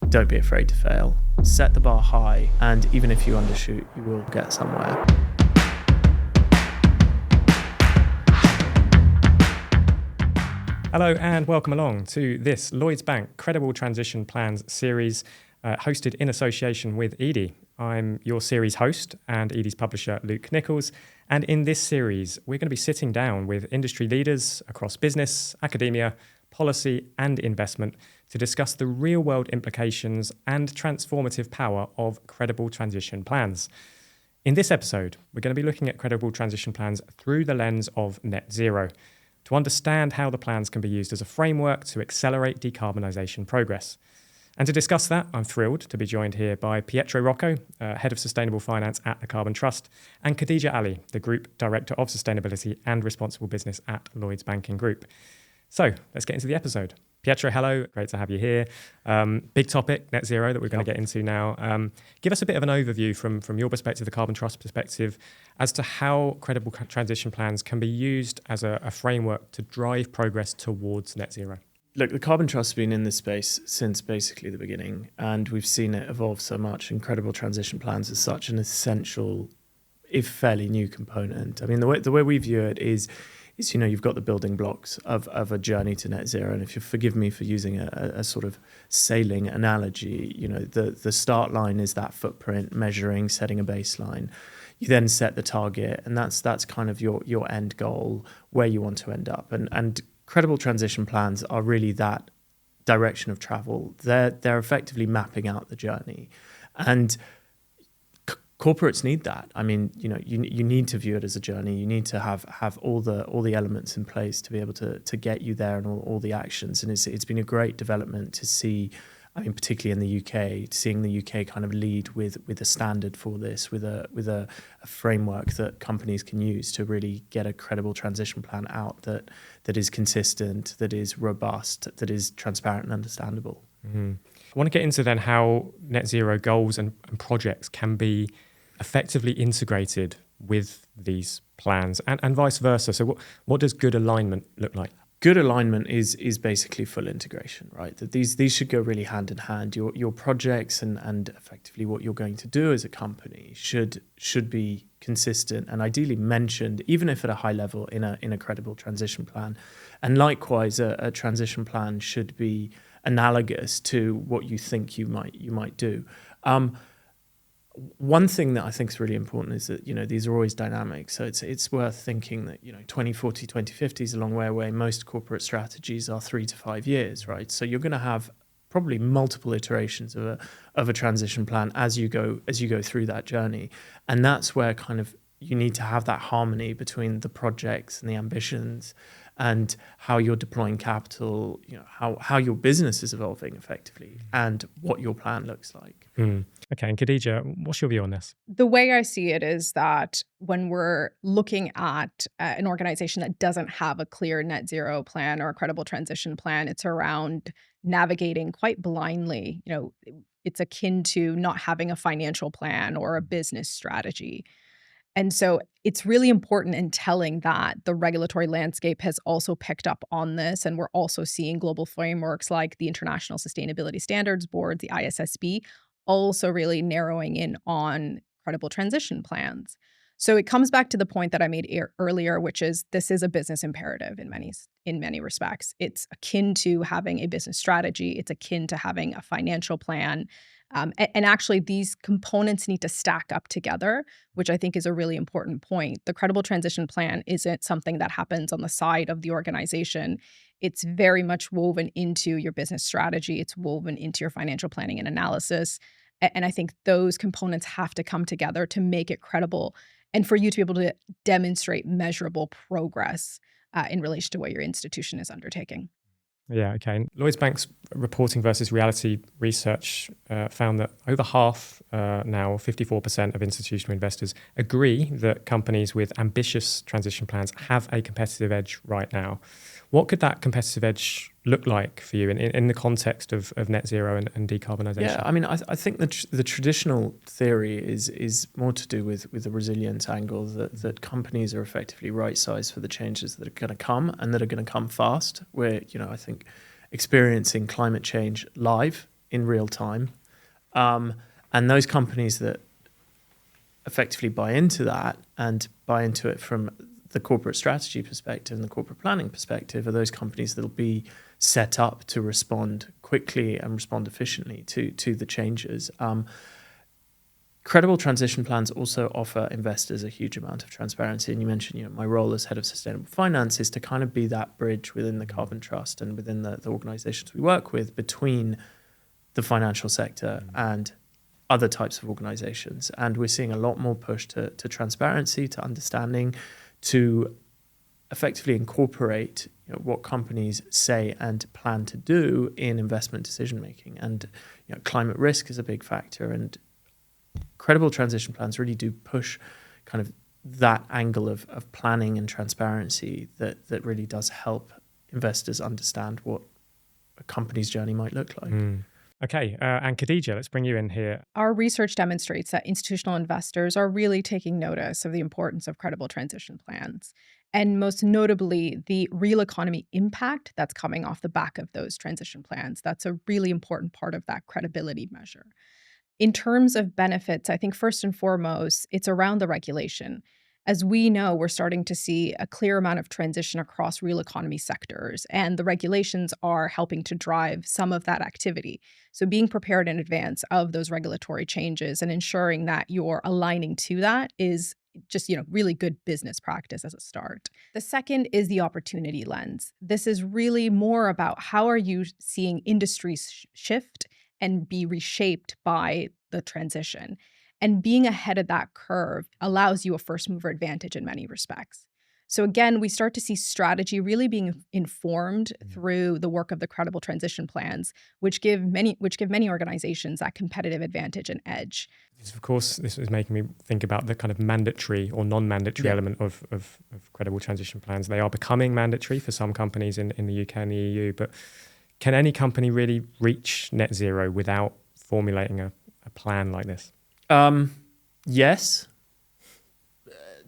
Don't be afraid to fail. Set the bar high, and even if you undershoot, you will get somewhere. Hello and welcome along to this Lloyds Bank Credible Transition Plans series hosted in association with Edie. I'm your series host and Edie's publisher, Luke Nicholls. And in this series, we're going to be sitting down with industry leaders across business, academia, policy and investment to discuss the real-world implications and transformative power of credible transition plans. In this episode, we're going to be looking at credible transition plans through the lens of net zero, to understand how the plans can be used as a framework to accelerate decarbonisation progress. And to discuss that, I'm thrilled to be joined here by Pietro Rocco, Head of Sustainable Finance at the Carbon Trust, and Khadija Ali, the Group Director of Sustainability and Responsible Business at Lloyds Banking Group. So let's get into the episode. Pietro, hello. Great to have you here. Big topic, net zero, that we're going to get into now. Give us a bit of an overview from your perspective, the Carbon Trust perspective, as to how credible transition plans can be used as a framework to drive progress towards net zero. Look, the Carbon Trust has been in this space since basically the beginning, and we've seen it evolve so much, and credible transition plans is such an essential, if fairly new component. I mean, the way we view it is you've got the building blocks of a journey to net zero. And if you forgive me for using a sort of sailing analogy, the start line is that footprint, measuring, setting a baseline. You then set the target, and that's kind of your end goal, where you want to end up. And credible transition plans are really that direction of travel. They're effectively mapping out the journey. And corporates need that. I mean, you need to view it as a journey. You need to have all the elements in place to be able to get you there, and all the actions. And it's been a great development to see. I mean, particularly in the UK, seeing the UK kind of lead with a standard for this, with a framework that companies can use to really get a credible transition plan out that is consistent, that is robust, that is transparent and understandable. Mm-hmm. I want to get into then how net zero goals and projects can be effectively integrated with these plans and vice versa. So what does good alignment look like? Good alignment is basically full integration, right? That these should go really hand in hand. Your projects and effectively what you're going to do as a company should be consistent and ideally mentioned, even if at a high level, in a credible transition plan. And likewise, a transition plan should be analogous to what you think you might do. One thing that I think is really important is that, these are always dynamic. So it's worth thinking that, 2040, 2050 is a long way away. Most corporate strategies are 3 to 5 years, right? So you're going to have probably multiple iterations of a transition plan as you go through that journey. And that's where kind of you need to have that harmony between the projects and the ambitions and how you're deploying capital, how your business is evolving effectively and what your plan looks like. Okay, and Khadija, what's your view on this? The way I see it is that when we're looking at an organization that doesn't have a clear net zero plan or a credible transition plan, it's around navigating quite blindly. It's akin to not having a financial plan or a business strategy. And so it's really important in telling that the regulatory landscape has also picked up on this. And we're also seeing global frameworks like the International Sustainability Standards Board, the ISSB, also really narrowing in on credible transition plans. So it comes back to the point that I made earlier, which is this is a business imperative in many respects. It's akin to having a business strategy. It's akin to having a financial plan. And actually, these components need to stack up together, which I think is a really important point. The credible transition plan isn't something that happens on the side of the organization. It's very much woven into your business strategy. It's woven into your financial planning and analysis. And I think those components have to come together to make it credible and for you to be able to demonstrate measurable progress in relation to what your institution is undertaking. Yeah, okay. Lloyds Bank's reporting versus reality research found that over half now, 54% of institutional investors agree that companies with ambitious transition plans have a competitive edge right now. What could that competitive edge look like for you in the context of net zero and decarbonisation? Yeah, I mean, I think the traditional theory is more to do with the resilience angle, that companies are effectively right-sized for the changes that are going to come and that are going to come fast. We're, I think, experiencing climate change live in real time. And those companies that effectively buy into that and buy into it from the corporate strategy perspective and the corporate planning perspective are those companies that will be set up to respond quickly and respond efficiently to the changes. Credible transition plans also offer investors a huge amount of transparency. And you mentioned, my role as head of sustainable finance is to kind of be that bridge within the Carbon Trust and within the organizations we work with between the financial sector and other types of organizations. And we're seeing a lot more push to transparency, to understanding, to effectively incorporate what companies say and plan to do in investment decision making. And climate risk is a big factor, and credible transition plans really do push kind of that angle of planning and transparency that really does help investors understand what a company's journey might look like. Okay, and Khadija, let's bring you in here. Our research demonstrates that institutional investors are really taking notice of the importance of credible transition plans, and most notably, the real economy impact that's coming off the back of those transition plans. That's a really important part of that credibility measure. In terms of benefits, I think first and foremost, it's around the regulation. As we know, we're starting to see a clear amount of transition across real economy sectors, and the regulations are helping to drive some of that activity. So being prepared in advance of those regulatory changes and ensuring that you're aligning to that is just, really good business practice as a start. The second is the opportunity lens. This is really more about how are you seeing industries shift and be reshaped by the transition. And being ahead of that curve allows you a first mover advantage in many respects. So again, we start to see strategy really being informed through the work of the credible transition plans, which give many organizations that competitive advantage and edge. Of course, this is making me think about the kind of mandatory or non-mandatory element of credible transition plans. They are becoming mandatory for some companies in the UK and the EU, but can any company really reach net zero without formulating a plan like this? Yes.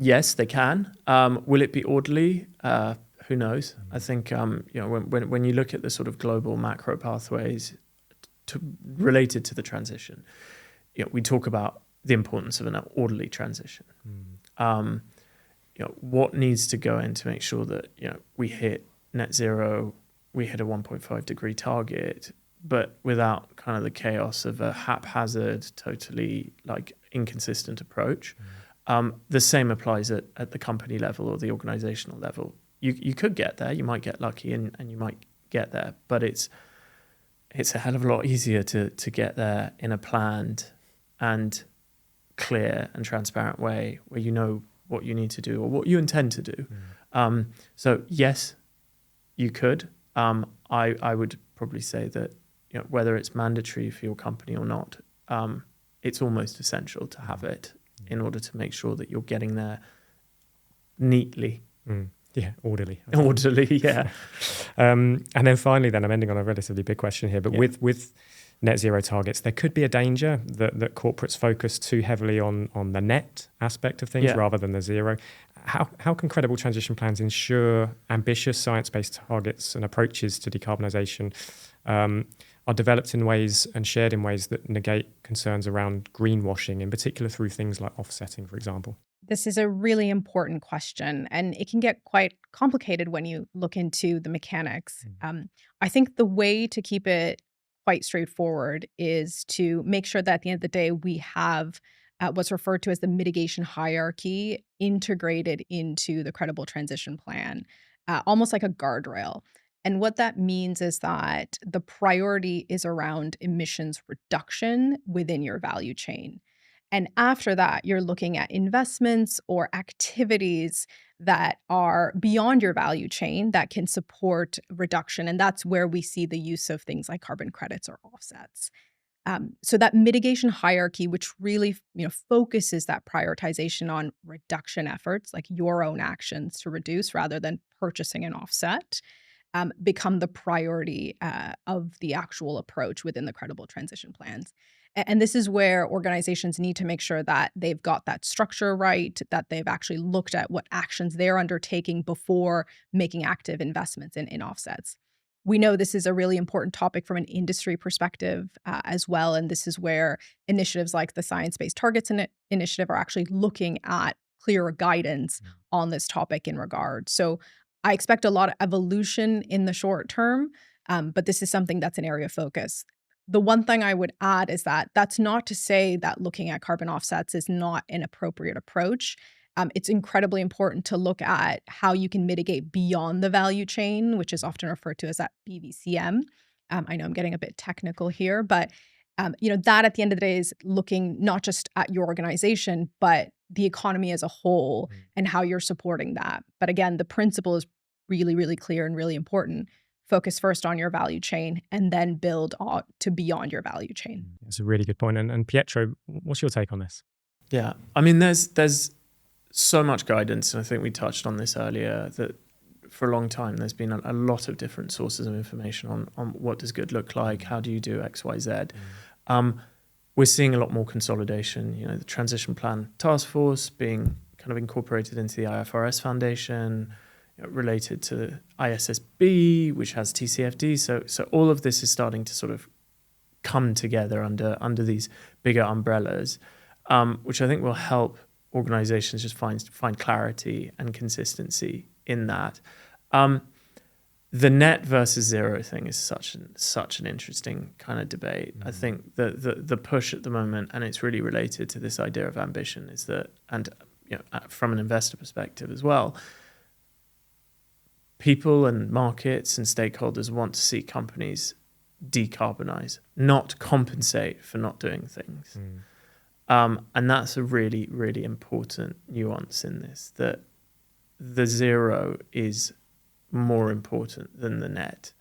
Yes, they can. Will it be orderly? Who knows? I think when you look at the sort of global macro pathways related to the transition, we talk about the importance of an orderly transition. What needs to go in to make sure that we hit net zero, we hit a 1.5 degree target, but without kind of the chaos of a haphazard, totally inconsistent approach. The same applies at the company level or the organizational level. You could get there, you might get lucky and you might get there, but it's a hell of a lot easier to get there in a planned and clear and transparent way where you know what you need to do or what you intend to do. So yes, you could. I would probably say that whether it's mandatory for your company or not, it's almost essential to have it in order to make sure that you're getting there neatly. Yeah, orderly. Orderly, yeah. And then finally, I'm ending on a relatively big question here, but with net zero targets, there could be a danger that corporates focus too heavily on the net aspect of things rather than the zero. How can credible transition plans ensure ambitious science-based targets and approaches to decarbonisation are developed in ways and shared in ways that negate concerns around greenwashing, in particular through things like offsetting, for example? This is a really important question, and it can get quite complicated when you look into the mechanics. I think the way to keep it quite straightforward is to make sure that at the end of the day, we have what's referred to as the mitigation hierarchy integrated into the credible transition plan, almost like a guardrail. And what that means is that the priority is around emissions reduction within your value chain. And after that, you're looking at investments or activities that are beyond your value chain that can support reduction. And that's where we see the use of things like carbon credits or offsets. So that mitigation hierarchy, which really focuses that prioritization on reduction efforts, like your own actions to reduce rather than purchasing an offset, become the priority of the actual approach within the credible transition plans. And this is where organizations need to make sure that they've got that structure right, that they've actually looked at what actions they're undertaking before making active investments in offsets. we know this is a really important topic from an industry perspective as well. And this is where initiatives like the Science-Based Targets Initiative are actually looking at clearer guidance on this topic in regard. So I expect a lot of evolution in the short term, but this is something that's an area of focus. The one thing I would add is that that's not to say that looking at carbon offsets is not an appropriate approach. It's incredibly important to look at how you can mitigate beyond the value chain, which is often referred to as that BVCM. I know I'm getting a bit technical here, but that at the end of the day is looking not just at your organization, but the economy as a whole and how you're supporting that. But again, the principle is really, really clear and really important. Focus first on your value chain and then build on to beyond your value chain. That's a really good point. And Pietro, what's your take on this? Yeah, I mean, there's so much guidance, and I think we touched on this earlier, that for a long time there's been a lot of different sources of information on what does good look like, how do you do X, Y, Z. We're seeing a lot more consolidation, the transition plan task force being kind of incorporated into the IFRS Foundation, related to ISSB, which has TCFD. So all of this is starting to sort of come together under these bigger umbrellas, which I think will help organizations just find clarity and consistency in that. The net versus zero thing is such an interesting kind of debate. I think the push at the moment, and it's really related to this idea of ambition, is that, and from an investor perspective as well, people and markets and stakeholders want to see companies decarbonize, not compensate for not doing things. And that's a really, really important nuance in this, that the zero is more important than the net.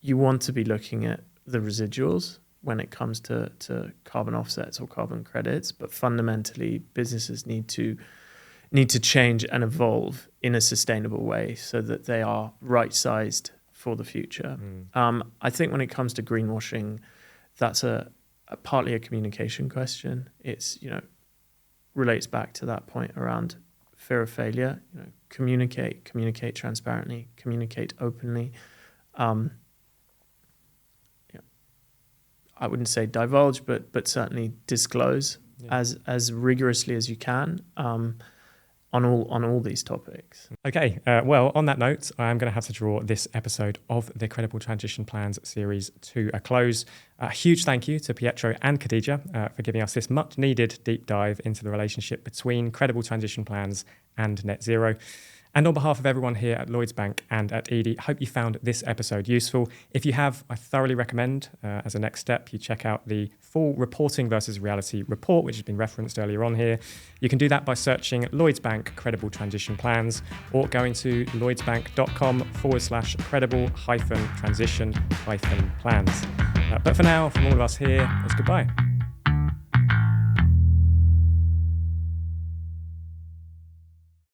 You want to be looking at the residuals when it comes to carbon offsets or carbon credits, but fundamentally businesses need to change and evolve in a sustainable way so that they are right-sized for the future. I think when it comes to greenwashing, that's partly a communication question. It's relates back to that point around fear of failure. Communicate transparently, communicate openly. I wouldn't say divulge, but certainly disclose as rigorously as you can on all these topics. Okay, well, on that note, I'm going to have to draw this episode of the Credible Transition Plans series to a close. A huge thank you to Pietro and Khadija for giving us this much needed deep dive into the relationship between credible transition plans and net zero. And on behalf of everyone here at Lloyds Bank and at Edie, hope you found this episode useful. If you have, I thoroughly recommend, as a next step, you check out the full reporting versus reality report, which has been referenced earlier on here. You can do that by searching Lloyds Bank Credible Transition Plans or going to lloydsbank.com/credible-transition-plans. But for now, from all of us here, it's goodbye.